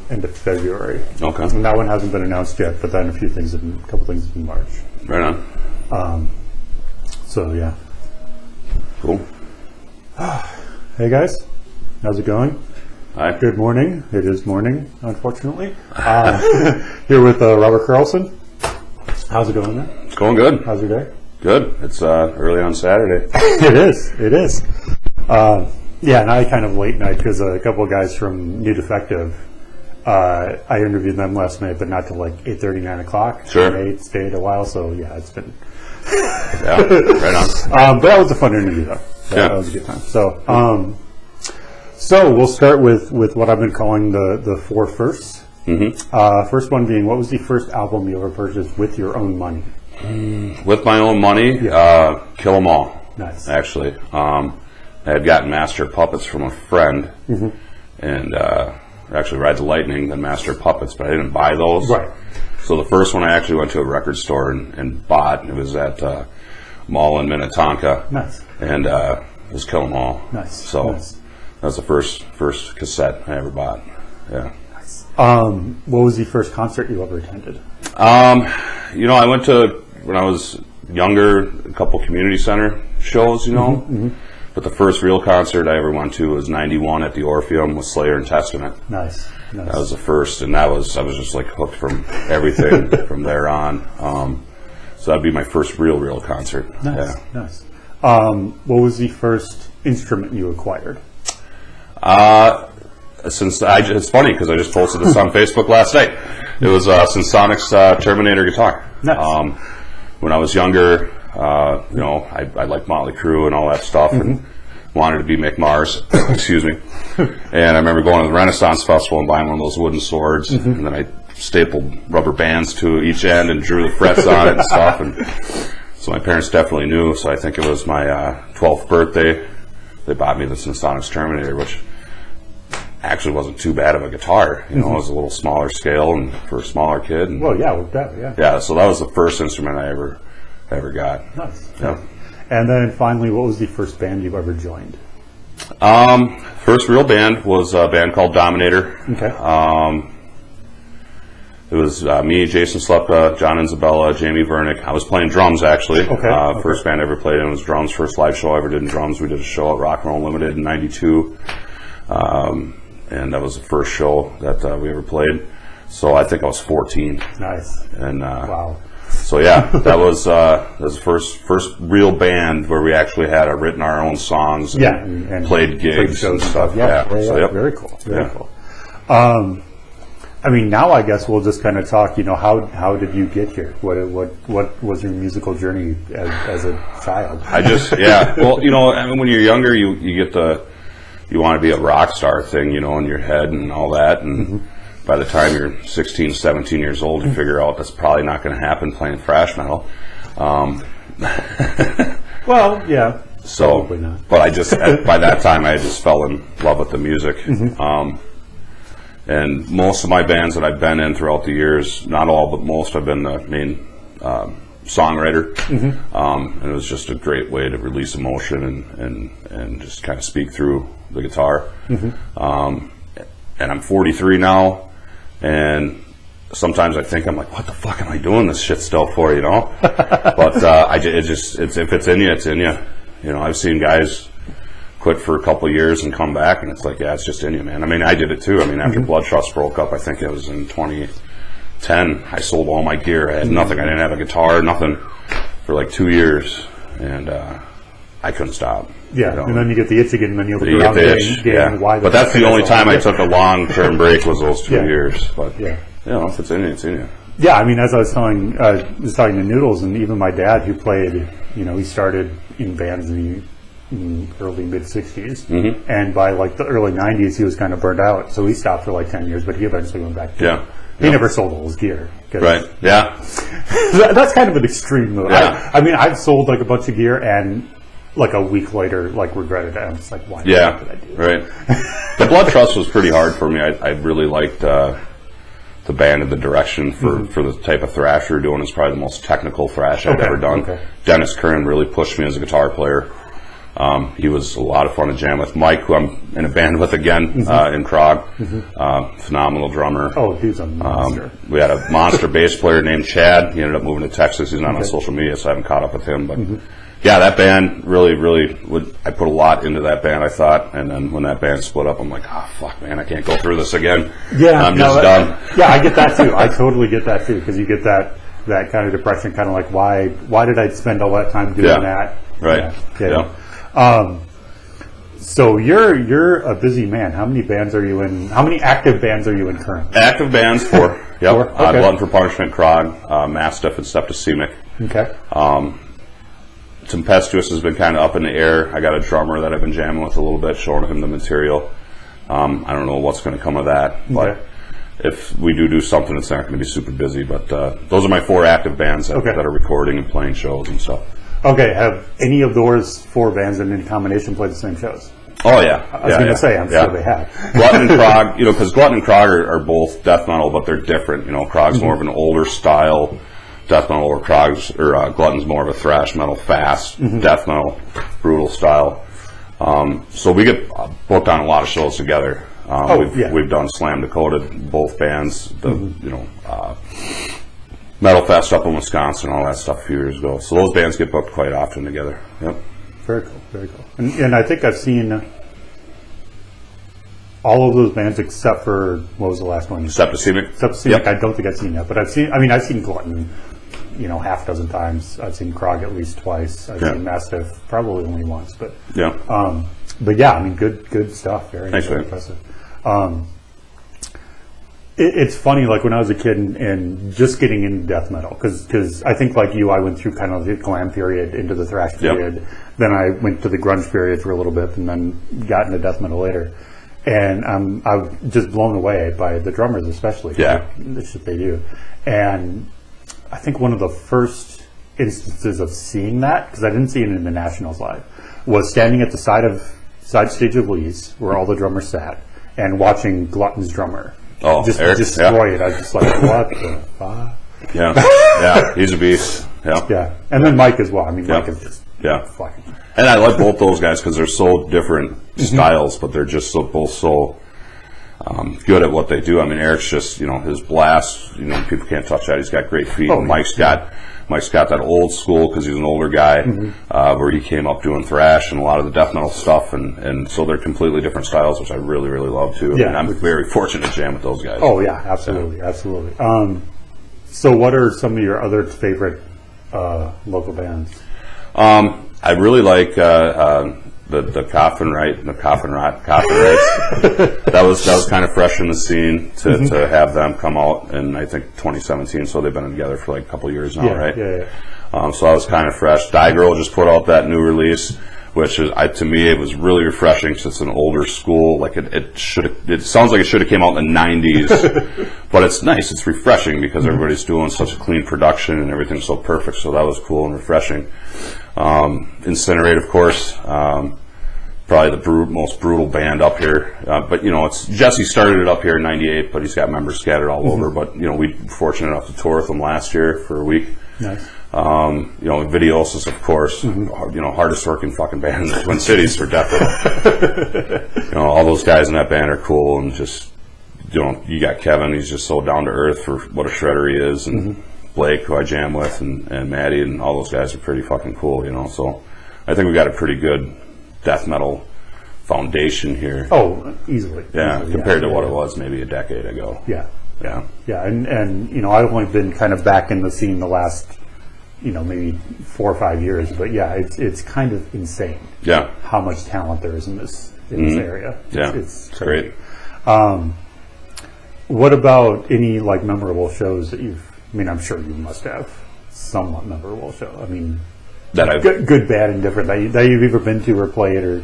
End of February. Okay. And that one hasn't been announced yet, but then a couple things in March. Right on. So yeah. Cool. Hey guys, how's it going? Hi. Good morning. It is morning, unfortunately. Here with Robert Carlson. How's it going, man? It's going good. How's your day? Good. It's early on Saturday. It is. Yeah, and I kind of late night because a couple of guys from New Defective, I interviewed them last night, but not till like 8:30, 9 o'clock. Sure. They stayed a while, so yeah, it's been. Yeah, right on. But that was a fun interview, though. That was a good time. So we'll start with what I've been calling the four firsts. Mm-hmm. First one being, what was the first album you ever purchased with your own money? With my own money, Kill 'Em All. Nice. Actually, I had gotten Master of Puppets from a friend, and actually Ride the Lightning, then Master of Puppets, but I didn't buy those. Right. So the first one I actually went to a record store and bought, and it was at Mall in Minnetonka. Nice. And it was Kill 'Em All. Nice. So nice. that was the first cassette I ever bought. Yeah. What was the first concert you ever attended? I went to, when I was younger, a couple community center shows, But the first real concert I ever went to was '91 at the Orpheum with Slayer and Testament. Nice. That was the first, and I was just like hooked from everything from there on. So that'd be my first real concert. Nice. Yeah. Nice. What was the first instrument you acquired? It's funny because I just posted this on Facebook last night. It was Sonic's Terminator guitar. Nice. When I was younger, I liked Motley Crue and all that stuff, and wanted to be Mick Mars. Excuse me. And I remember going to the Renaissance Festival and buying one of those wooden swords, and then I stapled rubber bands to each end and drew the frets on it and stuff. And so my parents definitely knew. So I think it was my 12th birthday. They bought me the Sonic's Terminator, which actually wasn't too bad of a guitar. It was a little smaller scale and for a smaller kid. And, well, yeah, with that, yeah. Yeah, so that was the first instrument I ever got. Nice. Yeah. And then finally, what was the first band you've ever joined? First real band was a band called Dominator. Okay. It was me, Jason Slepka, John Isabella, Jamie Vernick. I was playing drums, actually. Okay. First band I ever played in was drums. First live show I ever did in drums. We did a show at Rock and Roll Limited in '92. And that was the first show that we ever played. So I think I was 14. Nice. And wow. So yeah, that was the first real band where we actually had written our own songs. And played gigs and stuff. Yeah. So, yep. Very cool. Very cool. I mean, now I guess we'll just kind of talk. How did you get here? What was your musical journey as a child? Well, I mean, when you're younger, you get you want to be a rock star thing, in your head and all that. And by the time you're 16, 17 years old, you figure out that's probably not going to happen playing thrash metal. Well, yeah. So, probably not. But by that time, I just fell in love with the music. And most of my bands that I've been in throughout the years, not all, but most, I've been the main songwriter. And it was just a great way to release emotion and just kind of speak through the guitar. And I'm 43 now, and sometimes I think I'm like, what the fuck am I doing this shit still for, But if it's in you, it's in you. I've seen guys quit for a couple of years and come back, and it's like, yeah, it's just in you, man. I mean, I did it too. I mean, after Blood Trust broke up, I think it was in 2010, I sold all my gear. I had nothing. I didn't have a guitar, nothing, for like 2 years, and I couldn't stop. Yeah, and then you get the itch again, and then you look around getting why. But that's the only time I took a long-term break was those 2 years. But if it's in you, it's in you. Yeah, I mean, as I was talking to Noodles, and even my dad, who played, he started in bands, and early mid-60s, and by like the early 90s he was kind of burned out, so he stopped for like 10 years, but he eventually went back to it. He never sold all his gear. Right, yeah. That's kind of an extreme move. Yeah. I mean, I've sold like a bunch of gear and like a week later like regretted it. I'm just like, why did I do that? Right. The Blood Trust was pretty hard for me. I really liked the band and the direction for the type of thrash we were doing. Is probably the most technical thrash I'd ever done. Dennis Curran really pushed me as a guitar player. He was a lot of fun to jam with. Mike, who I'm in a band with again, in Krog, phenomenal drummer. Oh, he's a monster. We had a monster bass player named Chad. He ended up moving to Texas. He's not on social media, so I haven't caught up with him. But yeah, that band really I put a lot into that band, I thought. And then when that band split up, I'm like, fuck, man, I can't go through this again. Yeah, I'm just done. Yeah, I get that too. I totally get that too, because you get that kind of depression, kind of like, why did I spend all that time doing that? Right. Yeah. So you're a busy man. How many bands are you in? How many active bands are you in currently? Active bands, 4. Yep. 4? Okay. Glutton for Punishment, Krog, Mastiff, and Septicemic. Okay. Tempestuous has been kind of up in the air. I got a drummer that I've been jamming with a little bit, showing him the material. I don't know what's going to come of that, but if we do something, it's not going to be super busy. But those are my 4 active bands that are recording and playing shows and stuff. Okay, have any of those 4 bands in any combination played the same shows? Oh, yeah. I was going to say, I'm sure they have. Glutton and Krog, because Glutton and Krog are both death metal, but they're different. Krog's more of an older style death metal, or Glutton's more of a thrash metal, fast death metal, brutal style. So we get booked on a lot of shows together. We've done Slam Dakota, both bands, Metal Fest up in Wisconsin, all that stuff a few years ago. So those bands get booked quite often together. Yep. Very cool, very cool. And I think I've seen all of those bands except for, what was the last one? Septicemic. Yep. I don't think I've seen that, but I've seen Glutton, half a dozen times. I've seen Krog at least twice. I've seen Mastiff probably only once, but yeah, I mean, good stuff. Very impressive. It's funny, like when I was a kid and just getting into death metal, because I think like you, I went through kind of the glam period into the thrash period. Then I went to the grunge period for a little bit, and then got into death metal later. And I was just blown away by the drummers, especially. The shit they do. And I think one of the first instances of seeing that, because I didn't see it in the Nationals live, was standing at the side stage of Lee's, where all the drummers sat, and watching Glutton's drummer just destroy it. I was just like, what the fuck? Yeah, he's a beast. Yeah, and then Mike as well. I mean, Mike is just fucking. And I like both those guys because they're so different styles, but they're just both so good at what they do. I mean, Eric's just, his blast, people can't touch that. He's got great feet. Mike's got that old school, because he's an older guy, where he came up doing thrash and a lot of the death metal stuff, and so they're completely different styles, which I really, really love too. Yeah. I'm very fortunate to jam with those guys. Oh yeah, absolutely. So what are some of your other favorite local bands? I really like the Coffin Right, that was kind of fresh in the scene to have them come out in, I think, 2017. So they've been together for like a couple of years now, right? Yeah. So that was kind of fresh. Die Girl just put out that new release, which is, to me, it was really refreshing because it's an older school. Like it sounds like it should have came out in the 90s, but it's nice. It's refreshing because everybody's doing such a clean production and everything's so perfect. So that was cool and refreshing. Incinerate, of course, probably the most brutal band up here. But it's Jesse started it up here in '98, but he's got members scattered all over. But we were fortunate enough to tour with them last year for a week. Nice. Videosis, of course, hardest working fucking band in the Twin Cities for death metal. All those guys in that band are cool, and just, you got Kevin, he's just so down to earth for what a shredder he is, and Blake, who I jam with, and Maddie, and all those guys are pretty fucking cool, so I think we got a pretty good death metal foundation here. Oh, easily. Yeah, compared to what it was maybe a decade ago. Yeah, and I've only been kind of back in the scene the last, maybe 4 or 5 years, but it's kind of insane. Yeah, how much talent there is in this area. It's great. What about any memorable shows that you've? I mean, I'm sure you must have somewhat memorable show. I mean, that I've good, bad, and different that you've ever been to or played or.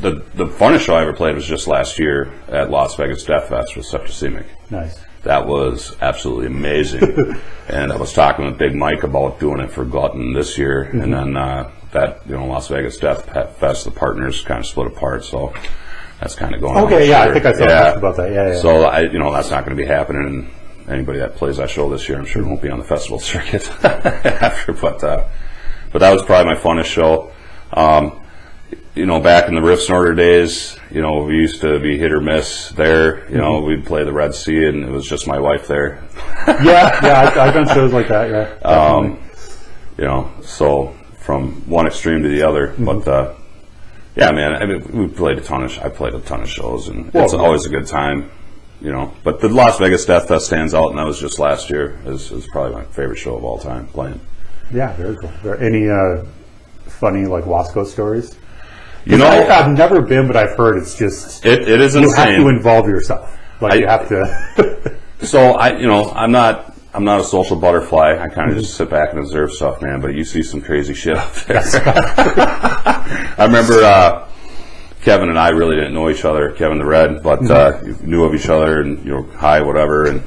The funnest show I ever played was just last year at Las Vegas Death Fest with Septicemic. Nice. That was absolutely amazing. And I was talking with Big Mike about doing it for Glutton this year, and then that Las Vegas Death Fest, the partners kind of split apart, so that's kind of going on. Okay, yeah, I think I thought about that. Yeah. So that's not going to be happening. And anybody that plays that show this year, I'm sure won't be on the festival circuit after. But that was probably my funnest show. Back in the Riff Snorter days, we used to be hit or miss there. We'd play the Red Sea, and it was just my wife there. I've done shows like that. Yeah. So from one extreme to the other, but yeah, man. I mean, we played I played a ton of shows, and it's always a good time. But the Las Vegas Death Fest stands out, and that was just last year. Is probably my favorite show of all time playing. Yeah, very cool. Any funny Wasco stories? I've never been, but I've heard it's just it is insane. You have to involve yourself. You have to. So I'm not a social butterfly. I kind of just sit back and observe stuff, man. But you see some crazy shit out there. I remember Kevin and I really didn't know each other, Kevin the Red, but knew of each other and hi, whatever. And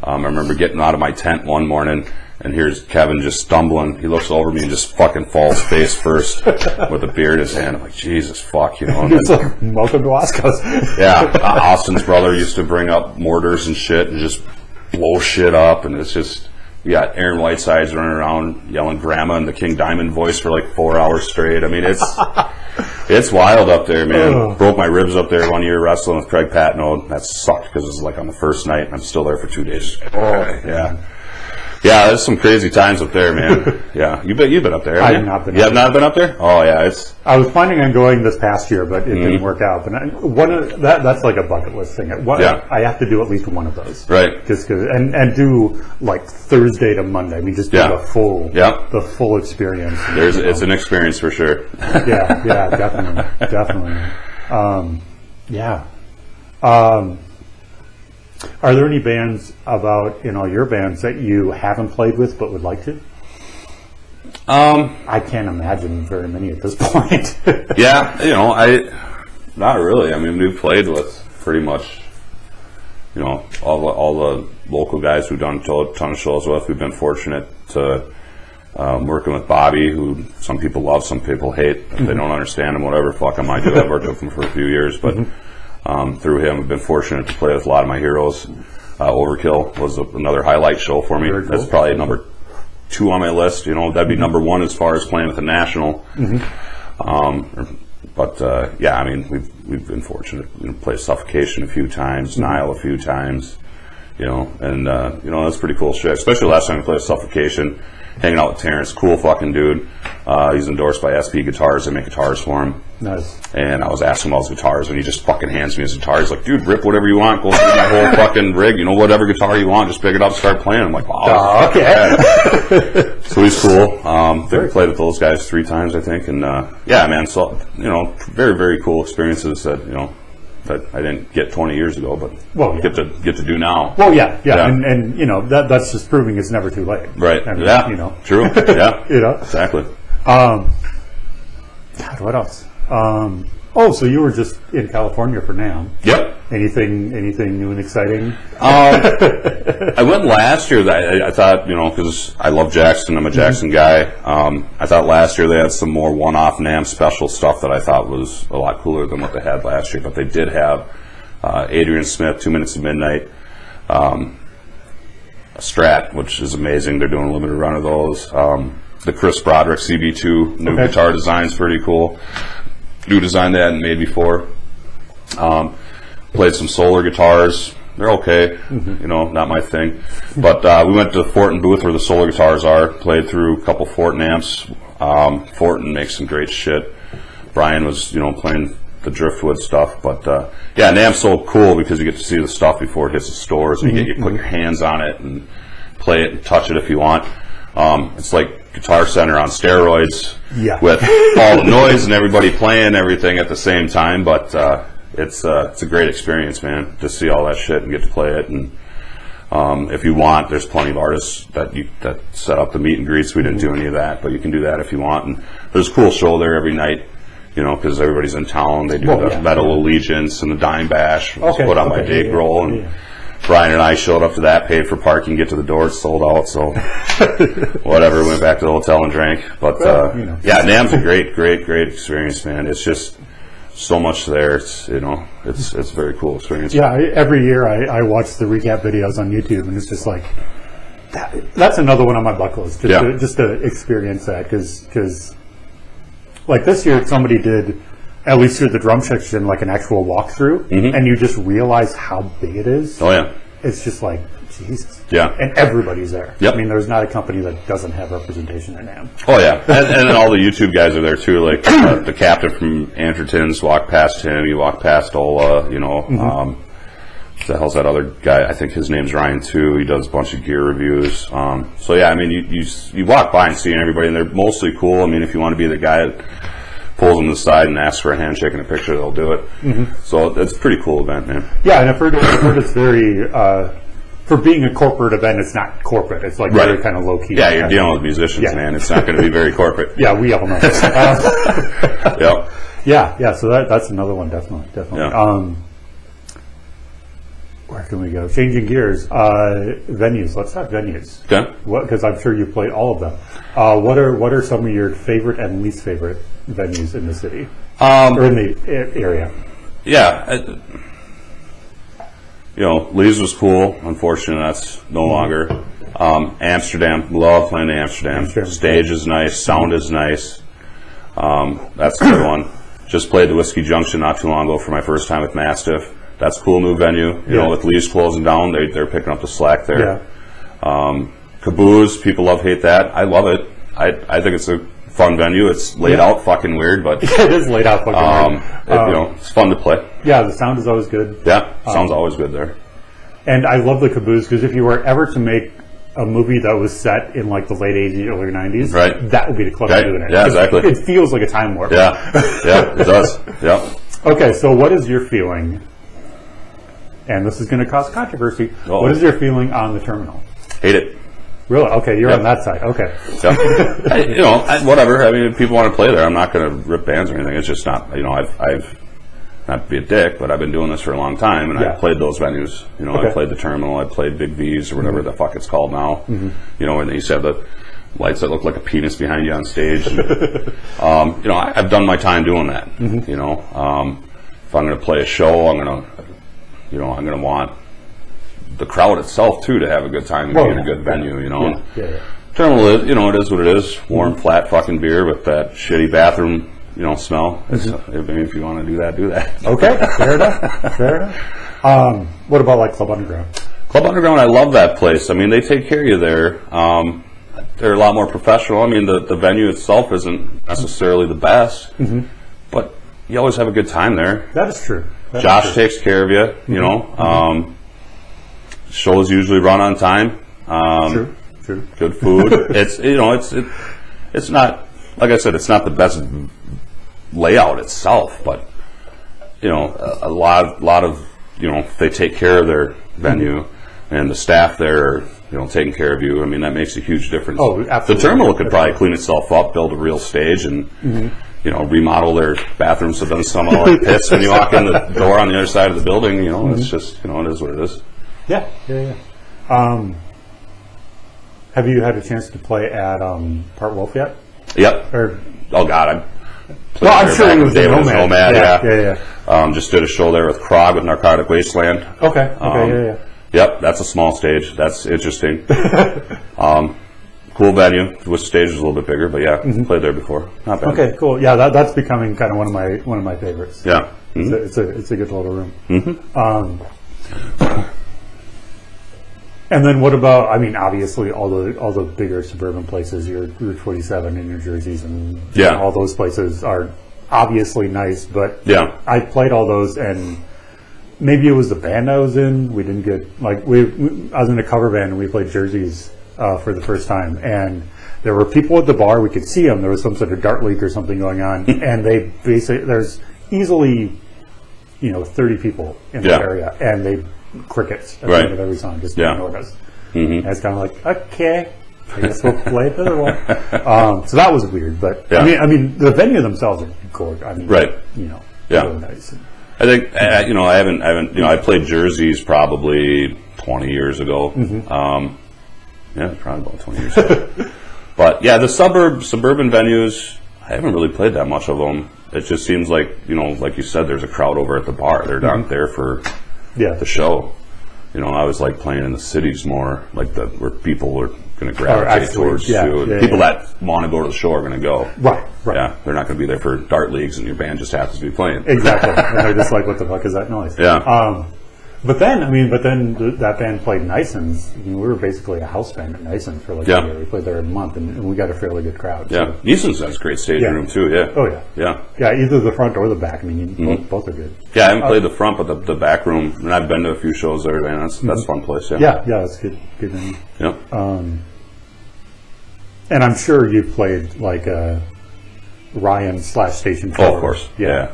I remember getting out of my tent one morning. And here's Kevin just stumbling. He looks over me and just fucking falls face first with a beer in his hand. I'm like, Jesus, fuck, It's like, welcome to Wasco's. Yeah, Austin's brother used to bring up mortars and shit and just blow shit up. And it's just, we got Aaron Whitesides running around yelling grandma in the King Diamond voice for 4 hours straight. I mean, it's wild up there, man. Broke my ribs up there one year wrestling with Craig Patno. That sucked because it was on the first night, and I'm still there for 2 days. Yeah. Yeah, there's some crazy times up there, man. Yeah, you've been up there. I have not been. You have not been up there? Oh yeah, I was planning on going this past year, but it didn't work out. But that's like a bucket list thing. I have to do at least one of those, right? Just and do Thursday to Monday. I mean, just do the full experience. It's an experience for sure. yeah, definitely. Are there any bands about your bands that you haven't played with but would like to? I can't imagine very many at this point. Yeah, not really. I mean, we've played with pretty much, all the local guys we've done a ton of shows with. We've been fortunate to working with Bobby, who some people love, some people hate. If they don't understand him, whatever, fuck him. I do. I've worked with him for a few years, but. Through him, I've been fortunate to play with a lot of my heroes. Overkill was another highlight show for me. Cool. That's probably number 2 on my list. That'd be number 1 as far as playing with the National. Yeah, I mean, we've been fortunate. Play Suffocation a few times, Nile a few times. And that's pretty cool shit. Especially last time we played Suffocation, hanging out with Terrence, cool fucking dude. He's endorsed by SP Guitars. They make guitars for him. Nice. And I was asking him about his guitars, and he just fucking hands me his guitar. He's like, dude, rip whatever you want. Go through my whole fucking rig. Whatever guitar you want, just pick it up and start playing. I'm like, wow. Okay. So he's cool. They played with those guys 3 times, I think. And, yeah, man, so, very, very cool experiences that, that I didn't get 20 years ago, but get to do now. Well, yeah. And that's just proving it's never too late. Right. I mean, True. Yeah. Exactly. God, what else? So you were just in California for NAMM. Yep. Anything new and exciting? I went last year. I thought, because I love Jackson. I'm a Jackson guy. I thought last year they had some more one-off NAMM special stuff that I thought was a lot cooler than what they had last year. But they did have Adrian Smith, 2 Minutes of Midnight, a Strat, which is amazing. They're doing a limited run of those. The Chris Broderick CB2 new guitar design's pretty cool. New design they hadn't made before. Played some solar guitars. They're okay, not my thing. But we went to the Fortin booth where the solar guitars are. Played through a couple Fortin amps. Fortin makes some great shit. Brian was, playing the Driftwood stuff. But yeah, NAMM's so cool because you get to see the stuff before it hits the stores, and you put your hands on it and play it and touch it if you want. It's like Guitar Center on steroids with all the noise and everybody playing everything at the same time. But it's a great experience, man, to see all that shit and get to play it. And If you want, there's plenty of artists that set up the meet and greets. We didn't do any of that, but you can do that if you want. And there's a cool show there every night, because everybody's in town. They do the Metal Allegiance and the Dime Bash. Put on by Dave Grohl. And Brian and I showed up to that, paid for parking, get to the door, it's sold out. So whatever, went back to the hotel and drank. But NAMM's a great experience, man. It's just so much there. It's it's a very cool experience. Yeah, every year I watch the recap videos on YouTube, and it's just like that's another one on my bucket list. Just to experience that, because like this year somebody did, at least through the drum section, like an actual walkthrough, and you just realize how big it is. Oh yeah, it's just like Jesus. Yeah, and everybody's there. Yep. I mean, there's not a company that doesn't have representation in NAMM. Oh yeah, and all the YouTube guys are there too. Like the captain from Anderton's, walk past him. You walk past Ola. What the hell's that other guy? I think his name's Ryan too. He does a bunch of gear reviews. So yeah, I mean, you walk by and seeing everybody, and they're mostly cool. I mean, if you want to be the guy that pulls them to the side and asks for a handshake and a picture, they'll do it. So it's a pretty cool event, man. Yeah, and I've heard it's very. For being a corporate event, it's not corporate. It's like very kind of low key. Yeah, you're dealing with musicians, man. It's not going to be very corporate. Yeah, we all know. Yep. Yeah. So that's another one, definitely. Yeah. Where can we go? Changing gears. Venues. Let's talk venues. Okay. Because I'm sure you played all of them. What are some of your favorite and least favorite venues in the city or in the area? Yeah. Lee's was cool. Unfortunately, that's no longer. Amsterdam, love playing in Amsterdam. Stage is nice, sound is nice. That's a good one. Just played the Whiskey Junction not too long ago for my first time with Mastiff. That's a cool new venue. With Lee's closing down, they're picking up the slack there. Caboose, people love hate that. I love it. I think it's a fun venue. It's laid out fucking weird, but it is laid out fucking weird. It's fun to play. Yeah, the sound is always good. Yeah, sound's always good there. And I love the Caboose because if you were ever to make a movie that was set in like the late 80s, early 90s, that would be the club doing it. Yeah, exactly. It feels like a time warp. Yeah, it does. Yeah. Okay, so what is your feeling? And this is going to cause controversy. What is your feeling on the terminal? Hate it. Really? Okay, you're on that side. Okay. Whatever. I mean, if people want to play there, I'm not going to rip bands or anything. It's just not. I've not to be a dick, but I've been doing this for a long time, and I've played those venues. I played the Terminal. I played Big V's or whatever the fuck it's called now. And they used to have the lights that look like a penis behind you on stage. And, I've done my time doing that. If I'm going to play a show, I'm going to want the crowd itself too to have a good time and be in a good venue. Terminal is, it is what it is. Warm, flat fucking beer with that shitty bathroom, smell. If you want to do that, do that. Okay, fair enough. What about like Club Underground? Club Underground, I love that place. I mean, they take care of you there. They're a lot more professional. I mean, the venue itself isn't necessarily the best, but you always have a good time there. That is true. Josh takes care of you. Shows usually run on time. True. Good food. It's not, like I said, it's not the best layout itself, but a lot of they take care of their venue and the staff there are taking care of you. I mean, that makes a huge difference. Oh, absolutely. The terminal could probably clean itself up, build a real stage, and remodel their bathrooms so it doesn't smell like piss when you walk in the door on the other side of the building. It's just it is what it is. Yeah. Have you had a chance to play at Part Wolf yet? Yep. Oh God, I'm sure it was the Nomad. Yeah. Just did a show there with Krog with Narcotic Wasteland. Okay. Yep, that's a small stage. That's interesting. Cool venue. The stage is a little bit bigger, but played there before. Not bad. Okay, cool. Yeah, that's becoming kind of one of my favorites. Yeah. It's a good little room. And then what about? I mean, obviously all the bigger suburban places, your Route 47 in New Jersey's, and all those places are obviously nice. But I played all those, and maybe it was the band I was in. We didn't get I was in a cover band, and we played Jersey's for the first time, and there were people at the bar. We could see them. There was some sort of dart leak or something going on, and there's easily 30 people in the area, and they crickets at the end of every song, just ignored us. And it's kind of like, okay, I guess we'll play another one. So that was weird, but I mean, the venue themselves are gorgeous. I mean, really nice. I think I haven't. I played Jerseys probably 20 years ago. Probably about 20 years ago. But yeah, the suburban venues, I haven't really played that much of them. It just seems like, like you said, there's a crowd over at the bar. They're not there for the show. I was like playing in the cities more, like where people are going to gravitate towards you. People that want to go to the show are going to go. Right. Yeah, they're not going to be there for dart leagues, and your band just happens to be playing. Exactly. And they're just like, what the fuck is that noise? Yeah. But then that band played Nison's. We were basically a house band at Nison's for like a year. We played there a month, and we got a fairly good crowd. Yeah, so. Nison's has a great staging room too. Yeah. Oh yeah. Yeah, either the front or the back. I mean, both are good. Yeah, I haven't played the front, but the back room, and I've been to a few shows there. Man, that's a fun place. Yeah, that's good. Good venue. Yeah. And I'm sure you've played like Ryan / Station 4. Oh, of course. Yeah.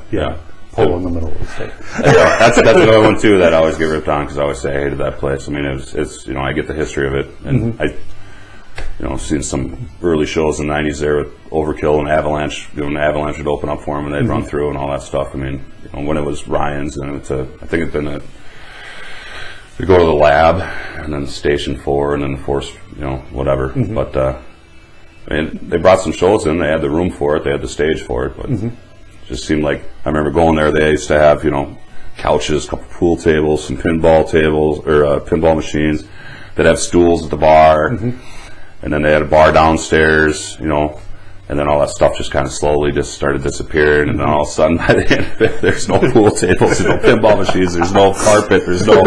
Pull in the middle of the stage. That's another one too that I always get ripped on because I always say I hated that place. I mean, it's I get the history of it, and I've seen some early shows in the '90s there with Overkill and Avalanche. When Avalanche would open up for them and they'd run through and all that stuff. I mean, when it was Ryan's, and I think it'd been we go to the Lab and then Station 4 and then the Force, whatever. But I mean, they brought some shows in. They had the room for it. They had the stage for it, but. Just seemed like I remember going there. They used to have couches, a couple pool tables, some pinball tables or pinball machines. They'd have stools at the bar, and then they had a bar downstairs. And then all that stuff just kind of slowly just started disappearing. And then all of a sudden, by the end of it, there's no pool tables, there's no pinball machines, there's no carpet, there's no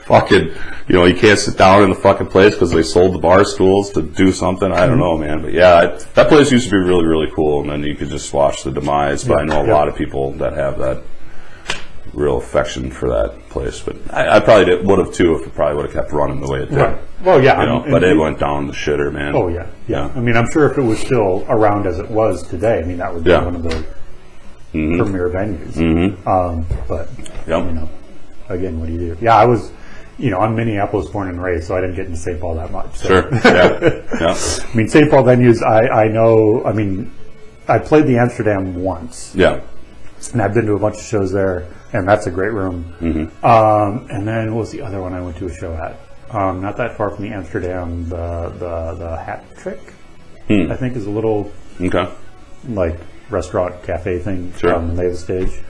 fucking, you can't sit down in the fucking place because they sold the bar stools to do something. I don't know, man. But yeah, that place used to be really, really cool. And then you could just watch the demise. But I know a lot of people that have that real affection for that place. But I probably would have too if it probably would have kept running the way it did. Right. Well, yeah. But it went down the shitter, man. Oh, yeah. I mean, I'm sure if it was still around as it was today, I mean, that would be one of the premier venues. But, again, what do you do? Yeah, I was, I'm Minneapolis born and raised, so I didn't get into St. Paul that much. So. Sure, yeah. I mean, St. Paul venues, I know, I mean, I played the Amsterdam once. Yeah. And I've been to a bunch of shows there, and that's a great room. And then what was the other one I went to a show at? Not that far from the Amsterdam, the Hat Trick, I think is a little like restaurant cafe thing. Sure. And they have a stage.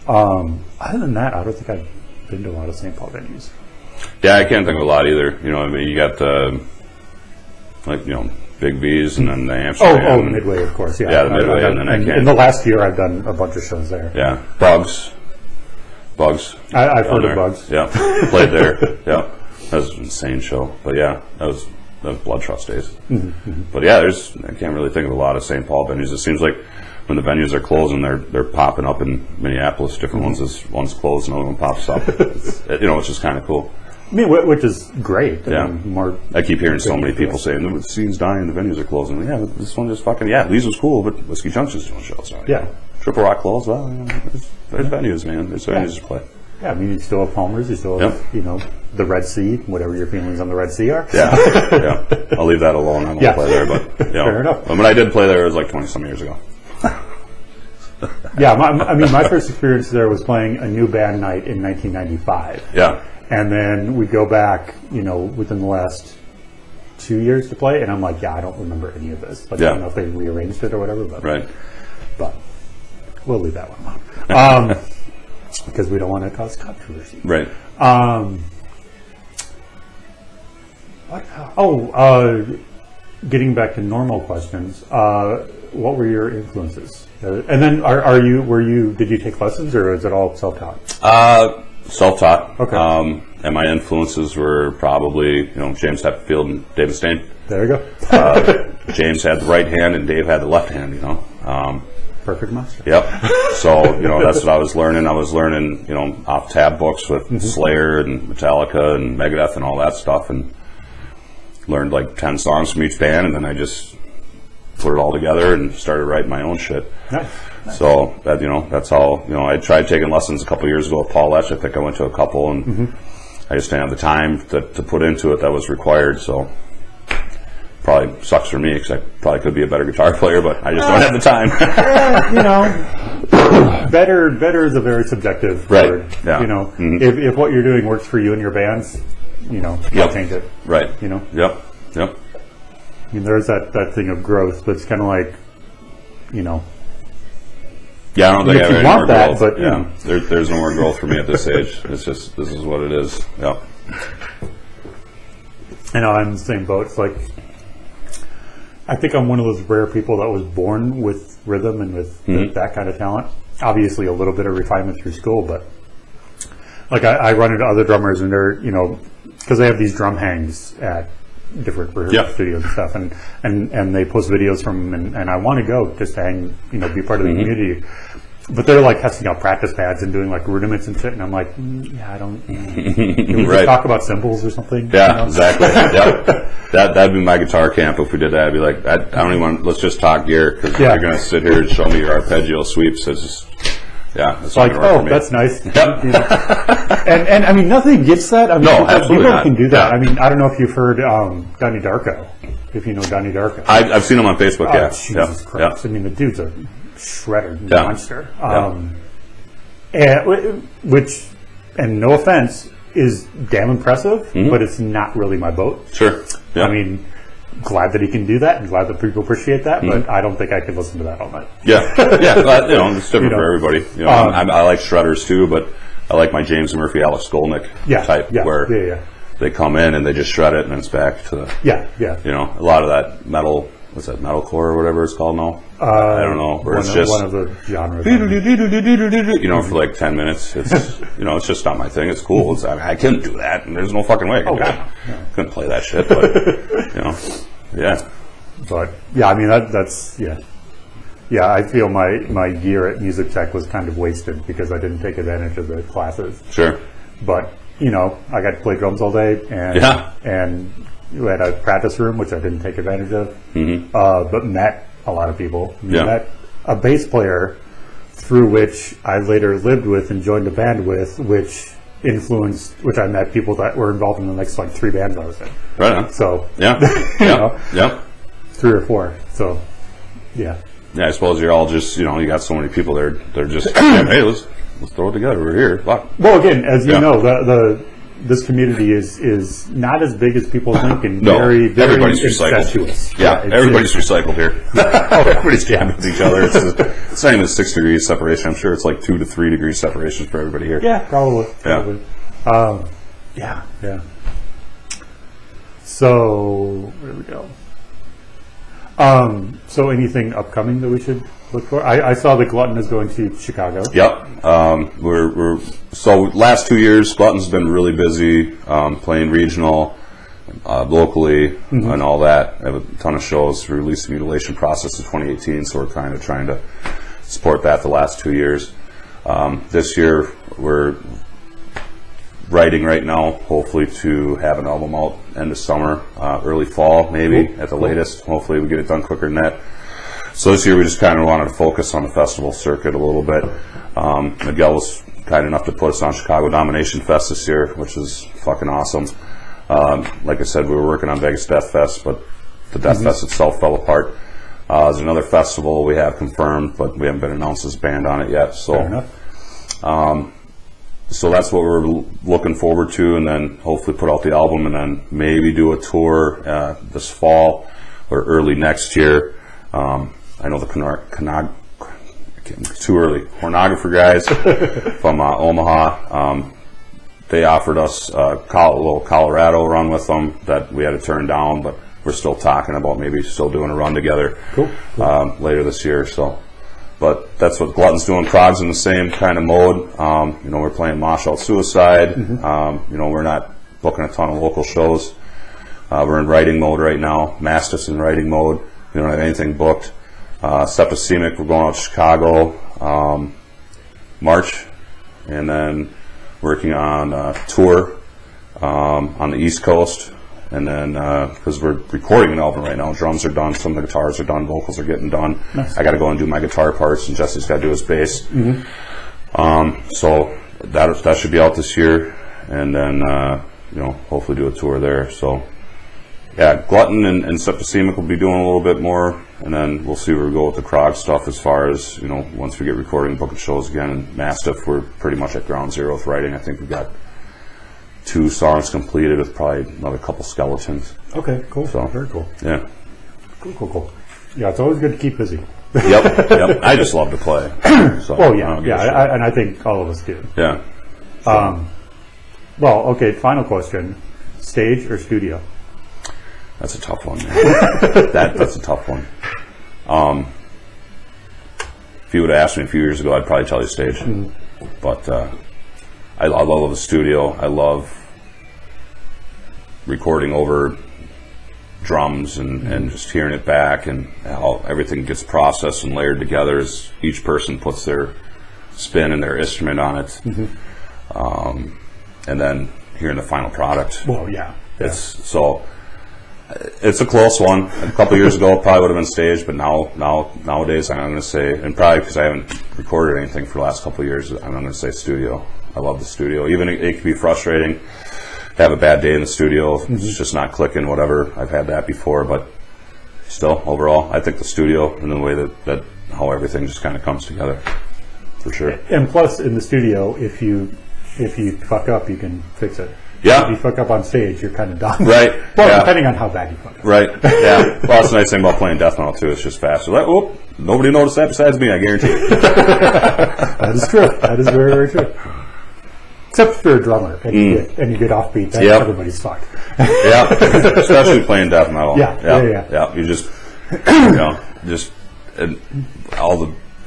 Other than that, I don't think I've been to a lot of St. Paul venues. Yeah, I can't think of a lot either. I mean, you got Big V's and then the Amsterdam. Oh, Midway, of course. Yeah, the Midway, and then in the last year, I've done a bunch of shows there. Yeah, Bugs. I've heard of Bugs. Yeah, played there. Yeah, that was an insane show. But yeah, that was Blood Trust days. But yeah, I can't really think of a lot of St. Paul venues. It seems like when the venues are closing, they're popping up in Minneapolis. Different ones as one's closed, another one pops up. It's just kind of cool. I mean, which is great. I keep hearing so many people saying the scene's dying, the venues are closing. Yeah, this one just fucking Lee's was cool, but Whiskey Junction's doing shows now. Yeah, Triple Rock closed. Well, there's venues, man. There's venues to play. Yeah, I mean, you still have Palmer's, you still have the Red Sea, whatever your feelings on the Red Sea are. Yeah. I'll leave that alone. I won't play there, but fair enough. When I did play there, it was like 20-some years ago. Yeah, my first experience there was playing a new band night in 1995. Yeah. And then we go back, within the last 2 years to play, and I'm like, I don't remember any of this. Like, I don't know if they rearranged it or whatever. But we'll leave that one alone. Because we don't want to cause controversy. Right. Getting back to normal questions, what were your influences? And then did you take lessons, or is it all self-taught? Self-taught. Okay. And my influences were probably, James Hetfield and Dave Mustaine. There you go. James had the right hand and Dave had the left hand, Perfect master. Yep. So, that's what I was learning. I was learning, off tab books with Slayer and Metallica and Megadeth and all that stuff, and learned like 10 songs from each band, and then I just put it all together and started writing my own shit. Nice. So that that's how I tried taking lessons a couple years ago with Paul Letch. I think I went to a couple, and I just didn't have the time to put into it that was required. So probably sucks for me because I probably could be a better guitar player, but I just don't have the time. You know, better is a very subjective word. Yeah. You know, if what you're doing works for you and your bands, you know, change it. Right. You know. Yep. I mean, there's that thing of growth, but it's kind of like, you know. Yeah, I don't think I have any more growth. But yeah, there's no more growth for me at this age. It's just, this is what it is. Yep. I know, I'm in the same boat. It's like, I think I'm one of those rare people that was born with rhythm and with that kind of talent. Obviously, a little bit of refinement through school, but like I run into other drummers, and they're, you know, because they have these drum hangs at different rehearsal studios and stuff, and they post videos from them, and I want to go just to hang, you know, be part of the community. But they're like testing out practice pads and doing like rudiments and shit, and I'm like, yeah, I don't. Can we just talk about cymbals or something? Yeah, you know? Exactly. That'd be my guitar camp if we did that. I'd be like, I don't even want. Let's just talk gear because you're gonna sit here and show me your arpeggio sweeps. It's just. Yeah, it's like, oh, that's nice. Yep. You know? and I mean, nothing gets that. I mean, no, absolutely people not. can do that. Yeah. I mean, I don't know if you've heard Donnie Darko. If you know Donnie Darko, I've seen him on Facebook. Oh, yeah, Jesus Christ! I mean, the dude's a shredder monster. Which, and no offense, is damn impressive, but it's not really my boat. Sure. Yeah. I mean, glad that he can do that, and glad that people appreciate that, but I don't think I could listen to that all night. Yeah, but, you know, it's different for everybody. You know, I like shredders too, but I like my James Murphy, Alex Skolnick type, where they come in and they just shred it, and then it's back to you know, a lot of that metal. What's that, metalcore or whatever it's called now? I don't know. Where it's just one of the genres. You know, for like 10 minutes. It's you know, it's just not my thing. It's cool. I couldn't do that, and there's no fucking way I could do it. Yeah. Couldn't play that shit, but you know, yeah. But yeah, I mean that's yeah. I feel my year at Music Tech was kind of wasted because I didn't take advantage of the classes. Sure. But you know, I got to play drums all day, and we had a practice room, which I didn't take advantage of, but met a lot of people. Met a bass player through which I later lived with and joined a band with, which I met people that were involved in the next like 3 bands I was in. Right on. So, you know, 3 or 4. So, yeah. Yeah, I suppose you're all just, you know, you got so many people there. They're just, hey, let's throw it together. We're here. Fuck. Well, again, as you know, this community is not as big as people think, and very everybody's incestuous. Recycled. Yeah, everybody's recycled here. Everybody's jamming with each other. It's not even 6 degrees separation. I'm sure it's like 2 to 3 degrees separation for everybody here. Yeah, probably. Yeah. So where do we go? So anything upcoming that we should look for? I saw that Glutton is going to Chicago. Yep. We're so last 2 years, Glutton's been really busy playing regional, locally, and all that. I have a ton of shows through Release and Mutilation Process of 2018, so we're kind of trying to support that the last 2 years. This year, we're writing right now, hopefully to have an album out end of summer, early fall, maybe at the latest. Hopefully we get it done quicker than that. So this year we just kind of wanted to focus on the festival circuit a little bit. Miguel was kind enough to put us on Chicago Domination Fest this year, which is fucking awesome. Like I said, we were working on Vegas Death Fest, but the Death Fest itself fell apart. There's another festival we have confirmed, but we haven't been announced as band on it yet. So, fair enough. So that's what we're looking forward to, and then hopefully put out the album, and then maybe do a tour this fall or early next year. I know the too early pornographer guys from Omaha. They offered us a little Colorado run with them that we had to turn down, but we're still talking about maybe still doing a run together later this year. So. But that's what Glutton's doing. Krog's in the same kind of mode. You know, we're playing Mosh Out Suicide. You know, we're not booking a ton of local shows. We're in writing mode right now. Mastiff's in writing mode. We don't have anything booked. Septicemic, we're going out to Chicago March, and then working on a tour on the East Coast. And then, because we're recording an album right now, drums are done, some of the guitars are done, vocals are getting done. Nice. I got to go and do my guitar parts, and Jesse's got to do his bass. So that should be out this year. and then hopefully do a tour there. So yeah, Glutton and Septicemic will be doing a little bit more, and then we'll see where we go with the Krog stuff as far as once we get recording, booking shows again. And Mastiff, we're pretty much at ground zero with writing. I think we've got 2 songs completed with probably another couple skeletons. Okay, cool. So very cool. Yeah. Cool. Yeah, it's always good to keep busy. Yep. I just love to play. So well, yeah, and I think all of us do. Yeah. Well, okay. Final question: stage or studio? That's a tough one, man. That's a tough one. If you would have asked me a few years ago, I'd probably tell you stage. Mm-hmm. But I love the studio. I love recording over drums and just hearing it back, and how everything gets processed and layered together as each person puts their spin and their instrument on it. Mm-hmm. And then hearing the final product. Well, yeah. It's a close one. A couple years ago, it probably would have been staged, but nowadays, I'm going to say, and probably because I haven't recorded anything for the last couple of years, I'm going to say studio. I love the studio. Even it can be frustrating. Have a bad day in the studio. Mm-hmm. It's just not clicking. Whatever. I've had that before, but still, overall, I think the studio and the way that how everything just kind of comes together, for sure. And plus, in the studio, if you fuck up, you can fix it. Yeah. If you fuck up on stage, you're kind of done. Right. Well, yeah. Depending on how bad you fuck up. Right. Yeah. Well, that's the nice thing about playing death metal too. It's just faster. Like, oh, nobody noticed that besides me. I guarantee you. That is true. That is very, very true. Except if you're a drummer and you get offbeat, then everybody's fucked. Yeah. Especially playing death metal. Yeah. You just,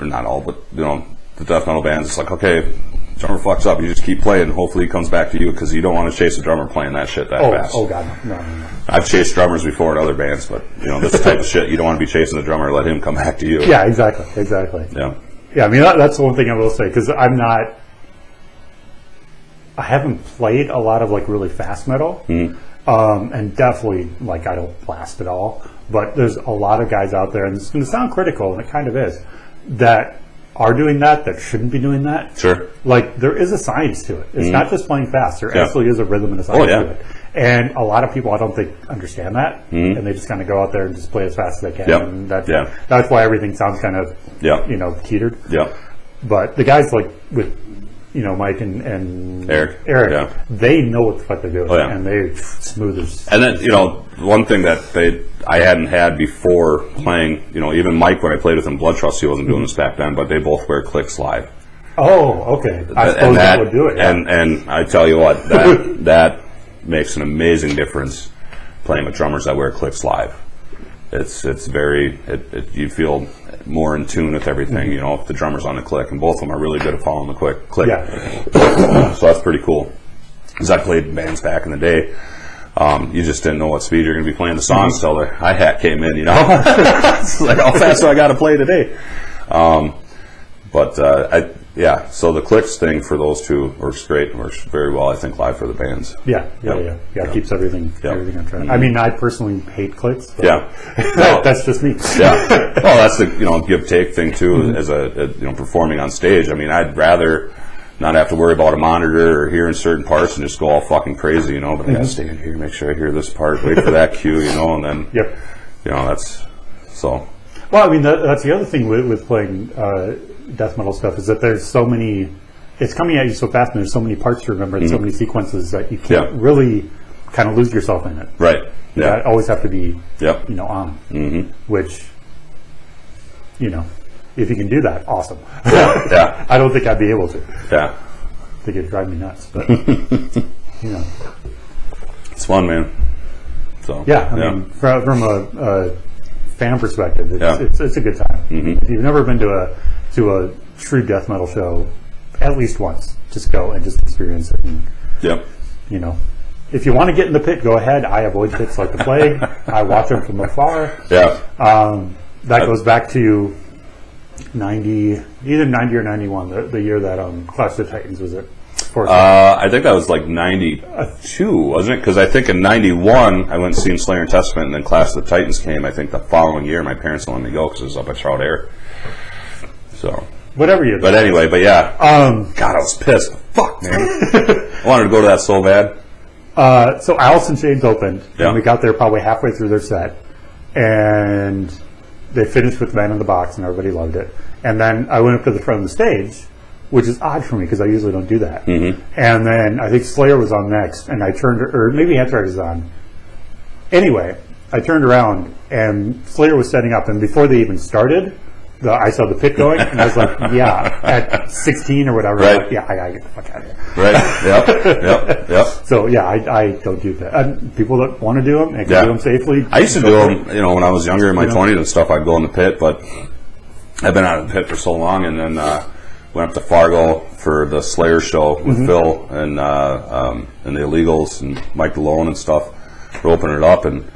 not all, but the death metal bands. It's like, okay, drummer fucks up, you just keep playing, and hopefully he comes back to you, because you don't want to chase a drummer playing that shit that fast. Oh god, no. I've chased drummers before in other bands, but this type of shit, you don't want to be chasing the drummer, let him come back to you. Yeah, exactly. Yeah, I mean that's the one thing I will say, because I haven't played a lot of like really fast metal, and definitely like I don't blast at all, but there's a lot of guys out there, and it's going to sound critical, and it kind of is, that are doing that shouldn't be doing that. Sure. Like, there is a science to it. It's not just playing fast. There absolutely is a rhythm and a science to it. And a lot of people, I don't think, understand that. And they just kind of go out there and just play as fast as they can. Yep. And that's why everything sounds kind of, teetered. Yeah. But the guys like with, Mike and Eric, they know what the fuck they're doing. Oh, yeah. And they're smooth as... And then, one thing that I hadn't had before playing, even Mike, when I played with him, Blood Trust, he wasn't doing this back then, but they both wear clicks live. Oh, okay. I suppose that would do it. Yeah. And I tell you what, that makes an amazing difference playing with drummers that wear clicks live. It's very, you feel more in tune with everything, if the drummer's on the click, and both of them are really good at following the click. Yeah. So that's pretty cool. Because I played bands back in the day. You just didn't know what speed you're going to be playing the songs until the hi-hat came in, It's like, how fast do I got to play today? So the clicks thing for those two works great and works very well, I think, live for the bands. Yeah. It keeps everything on track. I mean, I personally hate clicks. But that's just me. Yeah. Well, that's the give-take thing too, as a performing on stage. I mean, I'd rather not have to worry about a monitor or hearing certain parts and just go all fucking crazy, but I gotta stay in here, make sure I hear this part, wait for that cue, and then that's so. Well, I mean, that's the other thing with playing death metal stuff, is that there's so many, it's coming at you so fast, and there's so many parts to remember and so many sequences that you can't really kind of lose yourself in it. Right. You always have to be on, which if you can do that, awesome. Yeah. I don't think I'd be able to. Yeah. I think it'd drive me nuts, but it's fun, man. So I mean, from a fan perspective, it's a good time. If you've never been to a true death metal show, at least once, just go and just experience it. And, if you want to get in the pit, go ahead. I avoid pits like the plague. I watch them from afar. Yeah. That goes back to either 90 or 91, the year that Clash of the Titans was at. I think that was like 92, wasn't it? Because I think in 91 I went and seen Slayer and Testament, and then Clash of the Titans came. I think the following year, my parents let me go because it was up at Trout Air. So Whatever you do. But anyway, God, I was pissed. Fuck, man. I wanted to go to that so bad. So Alice in Chains opened, Yeah. and we got there probably halfway through their set, and they finished with Man in the Box, and everybody loved it. And then I went up to the front of the stage, which is odd for me because I usually don't do that. Mm-hmm. And then I think Slayer was on next, and I turned, or maybe Anthrax was on. Anyway, I turned around, and Slayer was setting up, and before they even started, I saw the pit going, and I was like, yeah, at 16 or whatever, Right. like, yeah, I gotta get the fuck out of here. Right. Yep. So, yeah, I don't do that. And people that want to do them, and can do them safely. I used to do them, when I was younger in my 20s and stuff, I'd go in the pit, but I've been out of the pit for so long, and then went up to Fargo for the Slayer show with Phil and the Illegals and Mike Malone and stuff for opening it up, and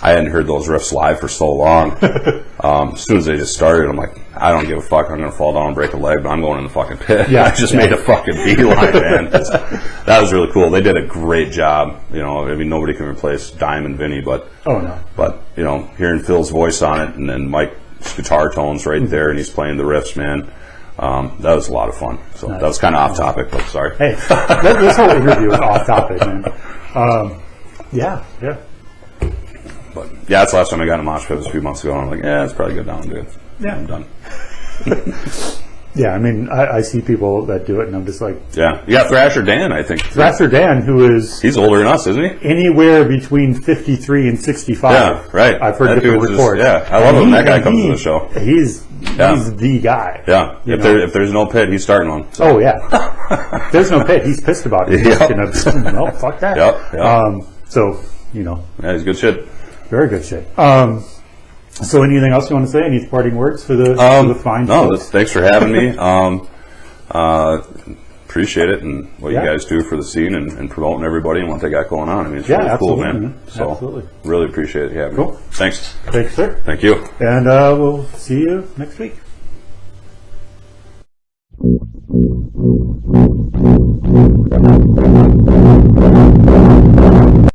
I hadn't heard those riffs live for so long. As soon as they just started, I'm like, I don't give a fuck. I'm going to fall down and break a leg, but I'm going in the fucking pit. Yeah, I just made a fucking beeline, man. That was really cool. They did a great job. Nobody can replace Dime and Vinny, but hearing Phil's voice on it and then Mike's guitar tones right there, and he's playing the riffs, man. That was a lot of fun. So that was kind of off topic, but sorry. Hey, this whole interview is off topic, man. Yeah. But that's the last time I got in a mosh pit was a few months ago. And I'm like, it's probably good now. I'm good. Yeah. I'm done. Yeah, I see people that do it, and I'm just like... Yeah. You got Thrasher Dan, I think. Thrasher Dan, who is... He's older than us, isn't he? Anywhere between 53 and 65. Yeah, right. I've heard different reports. I love him. That guy comes to the show. He's the guy. Yeah. If there's no pit, he's starting one. So. Oh, yeah. If there's no pit, he's pissed about it. Yep. No, fuck that. Yep. So, Yeah, he's good shit. Very good shit. So anything else you want to say? Any parting words for the fine folks? Thanks for having me. Appreciate it and what you guys do for the scene and promoting everybody and what they got going on. It's really cool, man. So absolutely. Really appreciate it having me. Thanks. Thanks, sir. Thank you. And we'll see you next week.